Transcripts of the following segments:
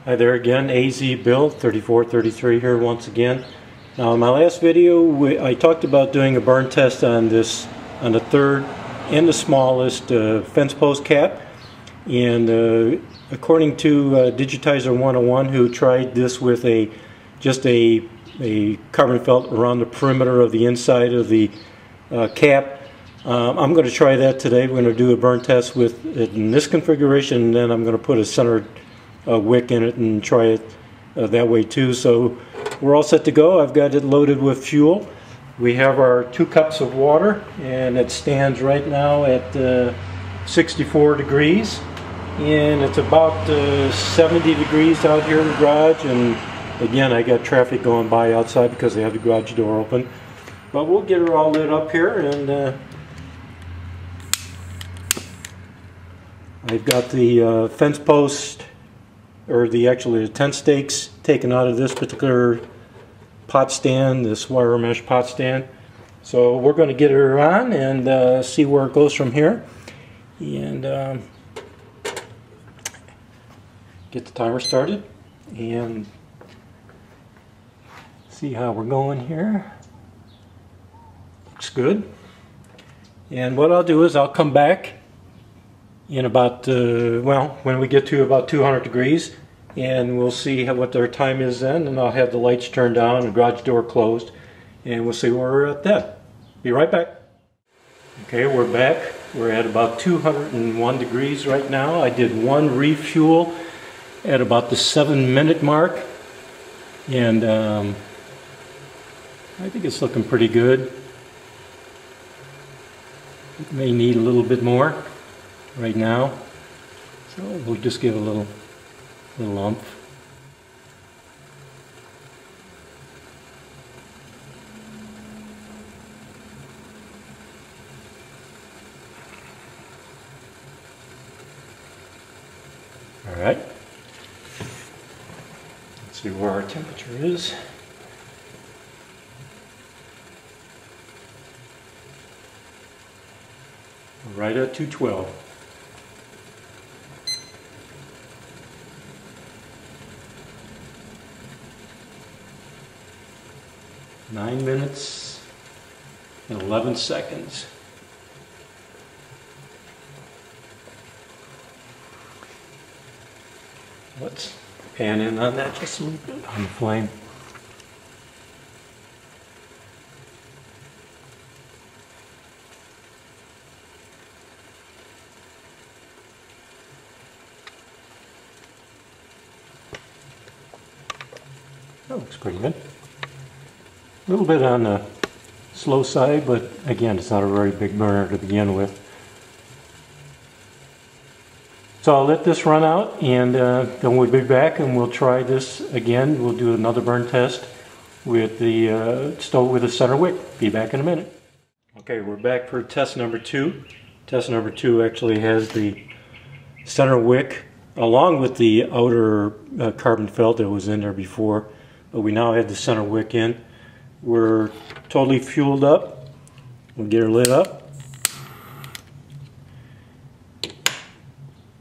Hi there again, AZ Bill 3433 here once again. Now in my last video I talked about doing a burn test on the third and the smallest fence post cap, and according to Digitizer 101, who tried this with just a carbon felt around the perimeter of the inside of the cap, I'm going to try that today. We're going to do a burn test with it in this configuration, and then I'm going to put a centered wick in it and try it that way too. So we're all set to go. I've got it loaded with fuel. We have our 2 cups of water, and it stands right now at 64 degrees, and it's about 70 degrees out here in the garage. And again, I got traffic going by outside because they have the garage door open, but we'll get her all lit up here. And I've got the fence post, or actually the tent stakes, taken out of this particular pot stand, this wire mesh pot stand. So we're going to get her on and see where it goes from here, and get the timer started and see how we're going here. Looks good. And what I'll do is I'll come back in about, well, when we get to about 200 degrees, and we'll see what their time is then, and I'll have the lights turned down and the garage door closed, and we'll see where we're at then. Be right back. Okay, we're back. We're at about 201 degrees right now. I did one refuel at about the 7-minute mark, and I think it's looking pretty good. It may need a little bit more right now, so we'll just give a little umph. All right, let's see where our temperature is. We're right at 212. Nine minutes and 11 seconds. Let's pan in on that just a little bit on the flame. That looks pretty good. A little bit on the slow side, but again, it's not a very big burner to begin with. So I'll let this run out, and then we'll be back and we'll try this again. We'll do another burn test with the stove with a center wick. Be back in a minute. Okay, we're back for test number 2. Test number 2 actually has the center wick along with the outer carbon felt that was in there before, but we now have the center wick in. We're totally fueled up. We'll get her lit up.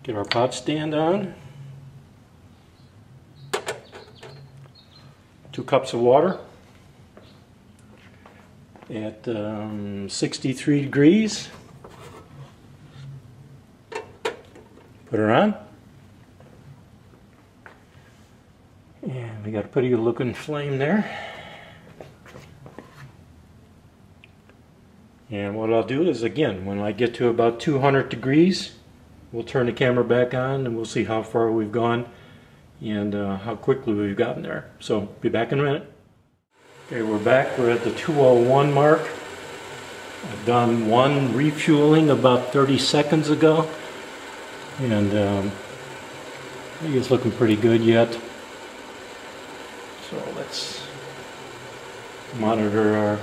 Get our pot stand on. 2 cups of water at 63 degrees. Put her on. And we got a pretty good looking flame there. And what I'll do is, again, when I get to about 200 degrees, we'll turn the camera back on and we'll see how far we've gone and how quickly we've gotten there. So, be back in a minute. Okay, we're back. We're at the 201 mark. I've done one refueling about 30 seconds ago, and I think it's looking pretty good yet. So let's monitor our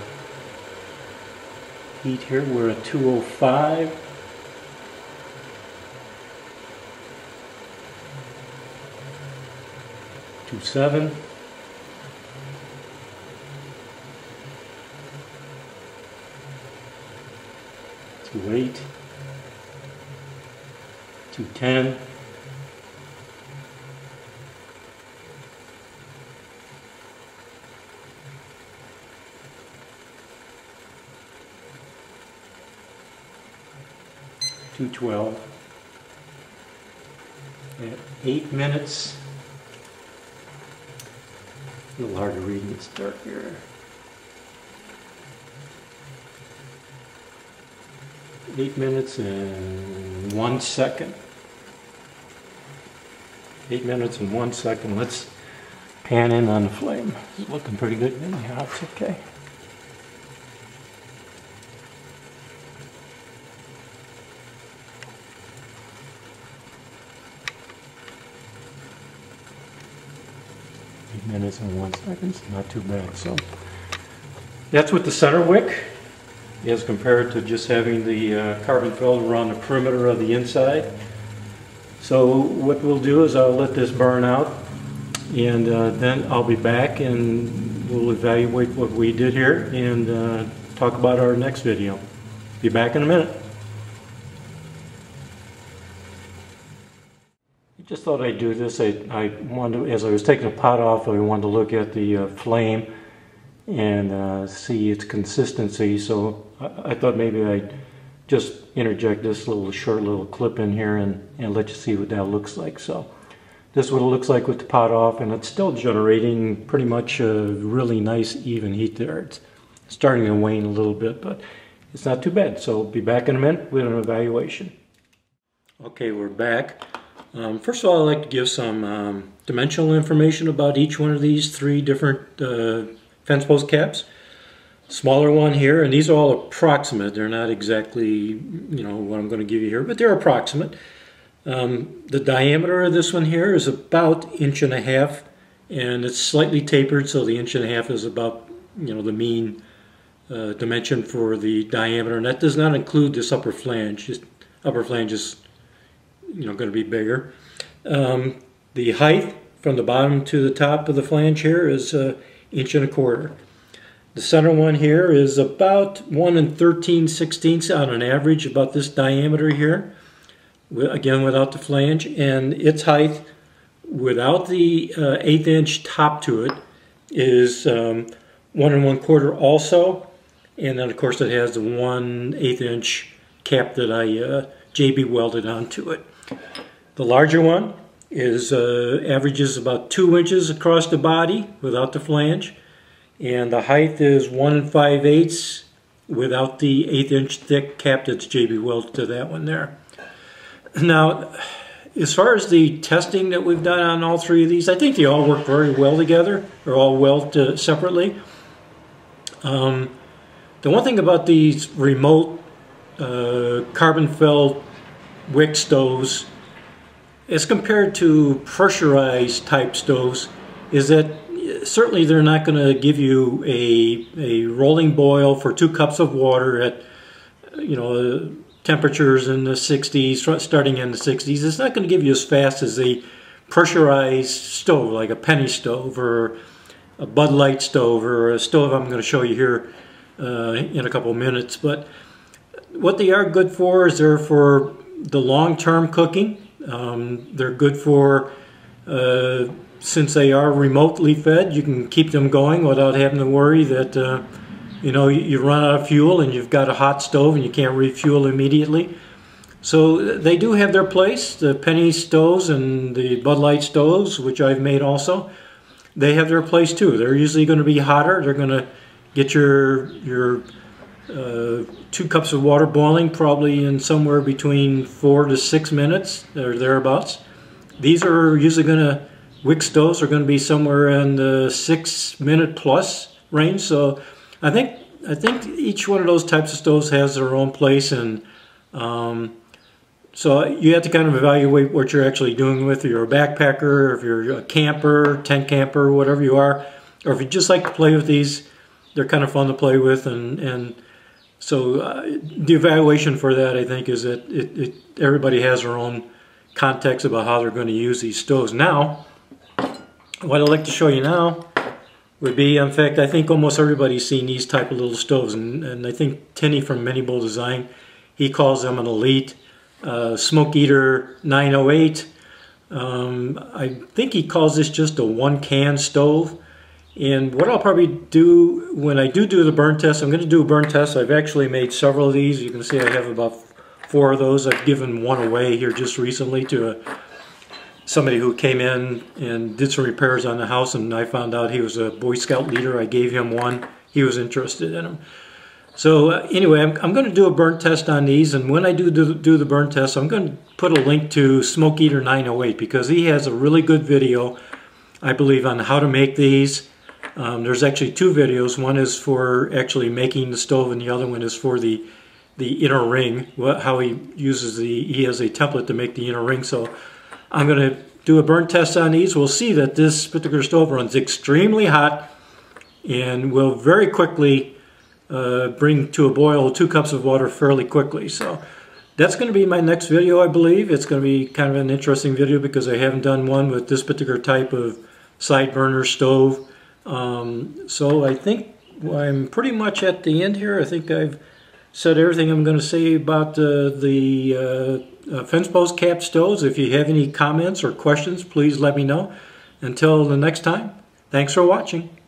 heat here. We're at 205. 207. 208. 210. 212 at 8 minutes. A little hard to read in this dark here. 8 minutes and 1 second. 8 minutes and 1 second. Let's pan in on the flame. It's looking pretty good anyhow. It's okay. Minutes and 1 second, not too bad. So that's with the center wick as compared to just having the carbon felt around the perimeter of the inside. So what we'll do is I'll let this burn out, and then I'll be back and we'll evaluate what we did here and talk about our next video. Be back in a minute. Just thought I'd do this. I wanted to, as I was taking the pot off, I wanted to look at the flame and see its consistency. So I thought maybe I'd just interject this short little clip in here and let you see what that looks like. So this is what it looks like with the pot off, and it's still generating pretty much a really nice even heat there. It's starting to wane a little bit, but it's not too bad. So be back in a minute with an evaluation. Okay, we're back. First of all, I'd like to give some dimensional information about each one of these three different fence post caps. Smaller one here, and these are all approximate. They're not exactly, you know, what I'm going to give you here, but they're approximate. The diameter of this one here is about 1.5 inches, and it's slightly tapered, so the 1.5 inches is about, you know, the mean dimension for the diameter, and that does not include this upper flange. Just upper flange is, you know, going to be bigger. The height from the bottom to the top of the flange here is 1.25 inches. The center one here is about 1 13/16 on an average, about this diameter here, again without the flange, and its height without the 1/8 inch top to it is 1 1/4 also, and then of course it has the 1/8 inch cap that I JB welded onto it. The larger one is averages about 2 inches across the body without the flange, and the height is 1 5/8 without the 1/8 inch thick cap that's JB welded to that one there. Now, as far as the testing that we've done on all three of these, I think they all work very well together. They're all welded separately. The one thing about these remote carbon felt wick stoves as compared to pressurized type stoves is that certainly they're not going to give you a rolling boil for 2 cups of water at, you know, temperatures in the 60s, starting in the 60s. It's not going to give you as fast as a pressurized stove like a penny stove or a Bud Light stove or a stove I'm going to show you here in a couple minutes. But what they are good for is they're for the long-term cooking. They're good for, since they are remotely fed, you can keep them going without having to worry that, you know, you run out of fuel and you've got a hot stove and you can't refuel immediately. So they do have their place. The penny stoves and the Bud Light stoves, which I've made also, they have their place too. They're usually going to be hotter. They're going to get your 2 cups of water boiling probably in somewhere between 4 to 6 minutes or thereabouts. These are usually going to, wick stoves are going to be somewhere in the 6 minute plus range. So I think each one of those types of stoves has their own place, and so you have to kind of evaluate what you're actually doing with. If you're a backpacker, if you're a camper, tent camper, whatever you are, or if you just like to play with these, they're kind of fun to play with, and so the evaluation for that, I think, is that everybody has their own context about how they're going to use these stoves. Now, what I'd like to show you now would be, in fact, I think almost everybody's seen these type of little stoves, and I think Tinny from Mini Bowl Design, he calls them an Elite Smoke Eater 908. I think he calls this just a 1-can stove. And what I'll probably do when I do the burn test, I'm going to do a burn test. I've actually made several of these. You can see I have about 4 of those. I've given one away here just recently to somebody who came in and did some repairs on the house, and I found out he was a Boy Scout leader. I gave him one. He was interested in them. So anyway, I'm going to do a burn test on these, and when I do the burn test, I'm going to put a link to Smoke Eater 908 because he has a really good video, I believe, on how to make these. There's actually 2 videos. One is for actually making the stove, and the other one is for the inner ring, how he uses he has a template to make the inner ring. So I'm going to do a burn test on these. We'll see that this particular stove runs extremely hot and will very quickly bring to a boil 2 cups of water fairly quickly. So that's going to be my next video, I believe. It's going to be kind of an interesting video because I haven't done one with this particular type of side burner stove. So I think I'm pretty much at the end here. I think I've said everything I'm going to say about the fence post cap stoves. If you have any comments or questions, please let me know. Until the next time, thanks for watching.